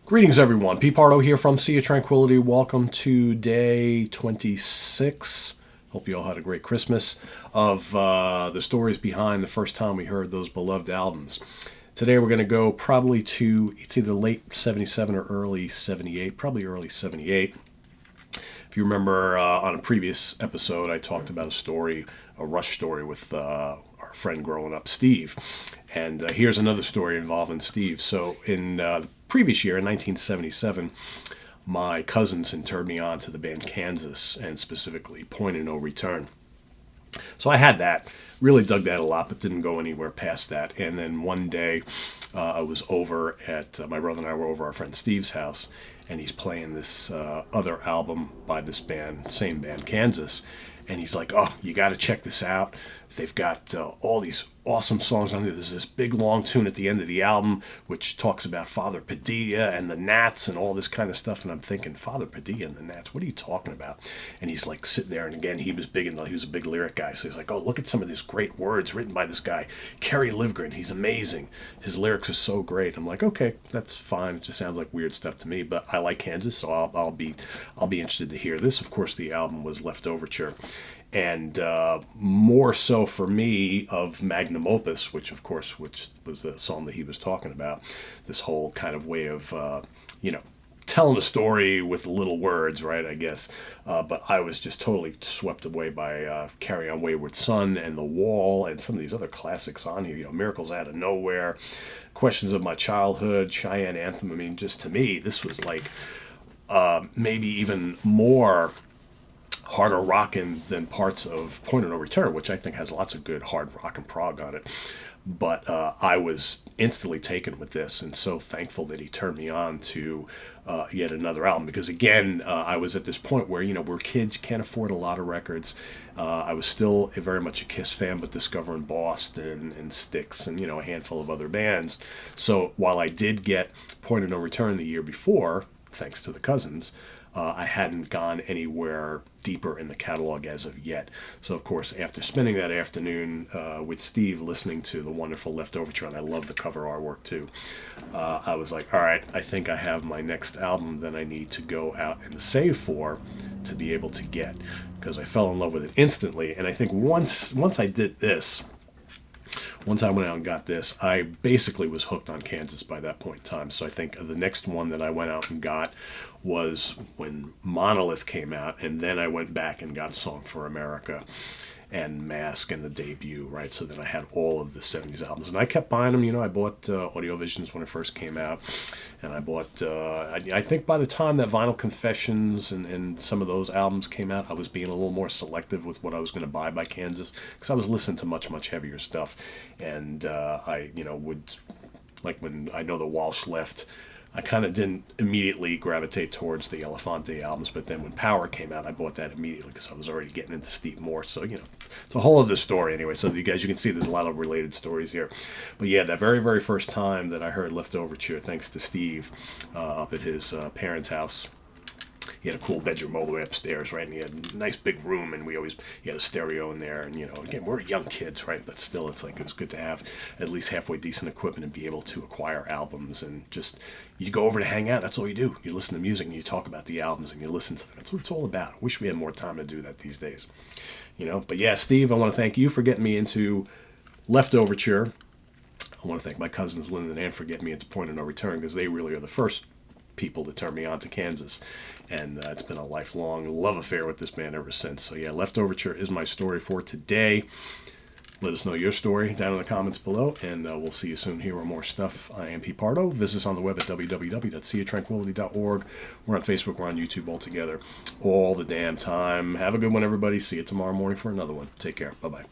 Greetings, everyone. Pete Pardo here from Sea of Tranquility. Welcome to day 26. Hope you all had a great Christmas of the stories behind the first time we heard those beloved albums. Today we're going to go probably to, it's either late 77 or early 78, probably early 78. If you remember on a previous episode, I talked about a story, a Rush story with our friend growing up, Steve. And here's another story involving Steve. So in the previous year, in 1977, my cousins had turned me on to the band Kansas, and specifically Point of No Return. So I had that, really dug that a lot, but didn't go anywhere past that. And then one day I was over at, my brother and I were over our friend Steve's house, and he's playing this other album by this band, same band, Kansas. And he's like, oh, you got to check this out. They've got all these awesome songs on there. There's this big long tune at the end of the album, which talks about Father Padilla and the Nats and all this kind of stuff. And I'm thinking, Father Padilla and the Nats, what are you talking about? And he's like sitting there. And again, he was a big lyric guy. So he's like, oh, look at some of these great words written by this guy, Kerry Livgren. He's amazing. His lyrics are so great. I'm like, okay, that's fine. It just sounds like weird stuff to me. But I like Kansas, so I'll be interested to hear this. Of course, the album was Leftoverture. And more so for me of Magnum Opus, which was the song that he was talking about, this whole kind of way of, telling a story with little words, right, I guess. But I was just totally swept away by Carry On Wayward Son and The Wall and some of these other classics on here, Miracles Out of Nowhere, Questions of My Childhood, Cheyenne Anthem. I mean, just to me, this was like maybe even more harder rockin' than parts of Point of No Return, which I think has lots of good hard rock and prog on it. But I was instantly taken with this, and so thankful that he turned me on to yet another album. Because again, I was at this point where we're kids, can't afford a lot of records. I was still very much a Kiss fan, but discovering Boston and Styx and a handful of other bands. So while I did get Point of No Return the year before, thanks to the cousins, I hadn't gone anywhere deeper in the catalog as of yet. So, of course, after spending that afternoon with Steve listening to the wonderful Leftoverture, and I love the cover artwork too, I was like, all right, I think I have my next album that I need to go out and save for to be able to get, because I fell in love with it instantly. And I think once I did this, once I went out and got this, I basically was hooked on Kansas by that point in time. So I think the next one that I went out and got was when Monolith came out, and then I went back and got Song for America and Mask and the debut, right? So then I had all of the 70s albums, and I kept buying them. I bought Audio Visions when it first came out, and I bought, I think by the time that Vinyl Confessions and some of those albums came out, I was being a little more selective with what I was going to buy by Kansas, because I was listening to much, much heavier stuff, and I, would, like when I Know the Walsh left, I kind of didn't immediately gravitate towards the Elefante albums, but then when Power came out, I bought that immediately because I was already getting into Steve Moore. So, it's a whole other story anyway. So you can see there's a lot of related stories here. But yeah, that very, very first time that I heard Leftoverture, thanks to Steve, up at his parents' house. He had a cool bedroom all the way upstairs, right? And he had a nice big room, and he had a stereo in there. And, again, we're young kids, right? But still, it's like it was good to have at least halfway decent equipment and be able to acquire albums. And just, you go over to hang out, that's all you do. You listen to music and you talk about the albums and you listen to them. That's what it's all about. I wish we had more time to do that these days. But yeah, Steve, I want to thank you for getting me into Leftoverture. I want to thank my cousins Lyndon and Ann for getting me into Point of No Return, because they really are the first people to turn me on to Kansas, and it's been a lifelong love affair with this band ever since. So yeah, Leftoverture is my story for today. Let us know your story down in the comments below, and we'll see you soon here with more stuff. I am Pete Pardo. Visit us on the web at www.seaoftranquility.org. We're on Facebook, we're on YouTube, all together all the damn time. Have a good one, everybody. See you tomorrow morning for another one. Take care. Bye-bye.